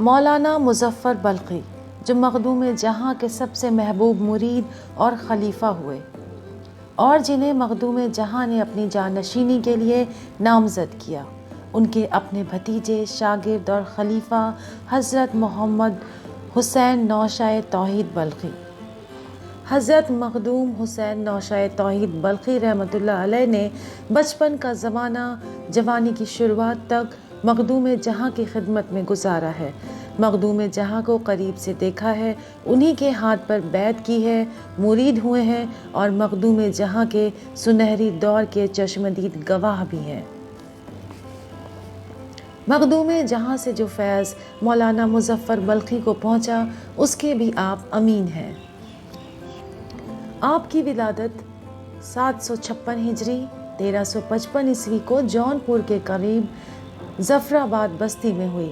مولانا مظفر بلخی جو مخدوم جہاں کے سب سے محبوب مرید اور خلیفہ ہوئے اور جنہیں مخدوم جہاں نے اپنی جانشینی کے لیے نامزد کیا، ان کے اپنے بھتیجے، شاگرد اور خلیفہ حضرت محمد حسین نوشۂ توحید بلخی۔ حضرت مخدوم حسین نوشۂ توحید بلخی رحمۃ اللہ علیہ نے بچپن کا زمانہ جوانی کی شروعات تک مخدوم جہاں کی خدمت میں گزارا ہے، مخدوم جہاں کو قریب سے دیکھا ہے، انہی کے ہاتھ پر بیعت کی ہے، مرید ہوئے ہیں اور مخدوم جہاں کے سنہری دور کے چشمدید گواہ بھی ہیں۔ مخدوم جہاں سے جو فیض مولانا مظفر بلخی کو پہنچا، اس کے بھی آپ امین ہیں۔ آپ کی ولادت 756 ہجری 1355 عیسوی کو جونپور کے قریب ظفر آباد بستی میں ہوئی۔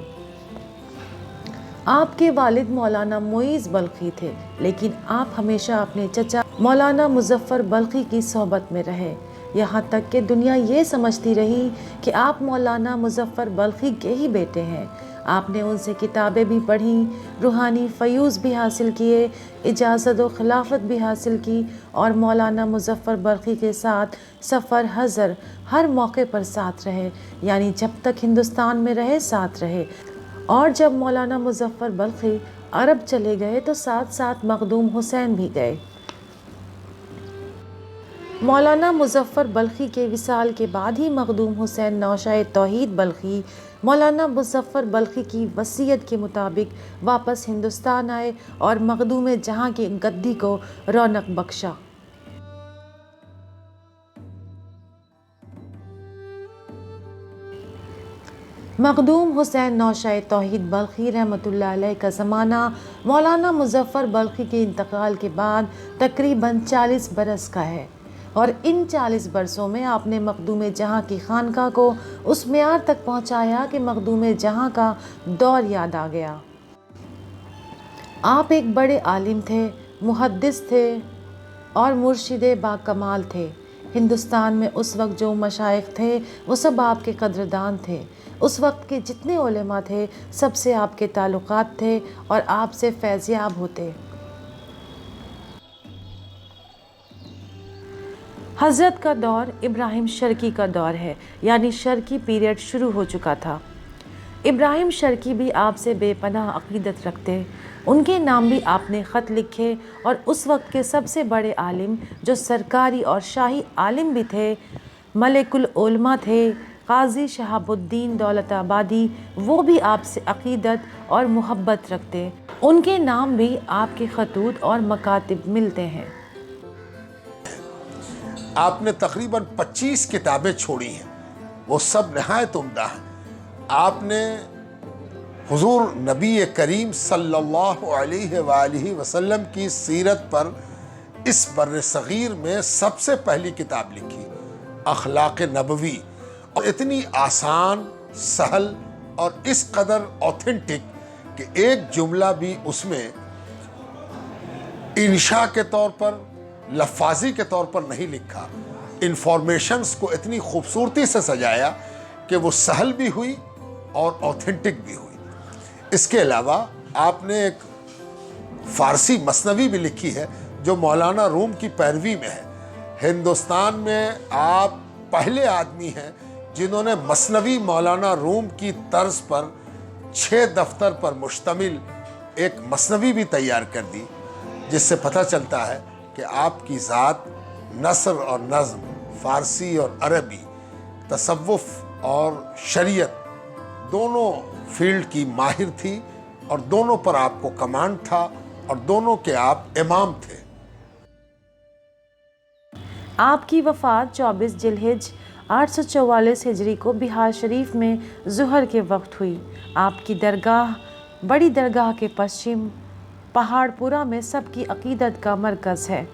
آپ کے والد مولانا معیز بلخی تھے، لیکن آپ ہمیشہ اپنے چچا مولانا مظفر بلخی کی صحبت میں رہے، یہاں تک کہ دنیا یہ سمجھتی رہی کہ آپ مولانا مظفر بلخی کے ہی بیٹے ہیں۔ آپ نے ان سے کتابیں بھی پڑھیں، روحانی فیوض بھی حاصل کیے، اجازت و خلافت بھی حاصل کی اور مولانا مظفر بلخی کے ساتھ سفر حضر ہر موقع پر ساتھ رہے، یعنی جب تک ہندوستان میں رہے ساتھ رہے، اور جب مولانا مظفر بلخی عرب چلے گئے تو ساتھ ساتھ مخدوم حسین بھی گئے۔ مولانا مظفر بلخی کے وصال کے بعد ہی مخدوم حسین نوشۂ توحید بلخی مولانا مظفر بلخی کی وصیت کے مطابق واپس ہندوستان آئے اور مخدوم جہاں کی گدی کو رونق بخشا۔ مخدوم حسین نوشۂ توحید بلخی رحمۃ اللہ علیہ کا زمانہ مولانا مظفر بلخی کے انتقال کے بعد تقریباً 40 برس کا ہے، اور ان 40 برسوں میں آپ نے مخدوم جہاں کی خانقاہ کو اس معیار تک پہنچایا کہ مخدوم جہاں کا دور یاد آ گیا۔ آپ ایک بڑے عالم تھے، محدث تھے اور مرشد باکمال تھے۔ ہندوستان میں اس وقت جو مشائخ تھے وہ سب آپ کے قدردان تھے، اس وقت کے جتنے علماء تھے سب سے آپ کے تعلقات تھے اور آپ سے فیض یاب ہوتے۔ حضرت کا دور ابراہیم شرقی کا دور ہے، یعنی شرقی پیریڈ شروع ہو چکا تھا۔ ابراہیم شرقی بھی آپ سے بے پناہ عقیدت رکھتے، ان کے نام بھی آپ نے خط لکھے، اور اس وقت کے سب سے بڑے عالم جو سرکاری اور شاہی عالم بھی تھے، ملک العلماء تھے، قاضی شہاب الدین دولت آبادی، وہ بھی آپ سے عقیدت اور محبت رکھتے، ان کے نام بھی آپ کے خطوط اور مکاتب ملتے ہیں۔ آپ نے تقریباً 25 کتابیں چھوڑی ہیں، وہ سب نہایت عمدہ ہیں۔ آپ نے حضور نبی کریم صلی اللہ علیہ وآلہ وسلم کی سیرت پر اس بر صغیر میں سب سے پہلی کتاب لکھی، اخلاق نبوی، اور اتنی آسان، سہل اور اس قدر اوتھینٹک کہ ایک جملہ بھی اس میں انشاء کے طور پر، لفاظی کے طور پر نہیں لکھا۔ انفارمیشنز کو اتنی خوبصورتی سے سجایا کہ وہ سہل بھی ہوئی اور اوتھینٹک بھی ہوئی۔ اس کے علاوہ آپ نے ایک فارسی مثنوی بھی لکھی ہے جو مولانا روم کی پیروی میں ہے۔ ہندوستان میں آپ پہلے آدمی ہیں جنہوں نے مثنوی مولانا روم کی طرز پر 6 دفتر پر مشتمل ایک مثنوی بھی تیار کر دی، جس سے پتہ چلتا ہے کہ آپ کی ذات نثر اور نظم، فارسی اور عربی، تصوف اور شریعت دونوں فیلڈ کی ماہر تھی، اور دونوں پر آپ کو کمانڈ تھا، اور دونوں کے آپ امام تھے۔ آپ کی وفات 24 ذی الحجہ 844 ہجری کو بہار شریف میں ظہر کے وقت ہوئی۔ آپ کی درگاہ بڑی درگاہ کے پشچم پہاڑ پورہ میں سب کی عقیدت کا مرکز ہے۔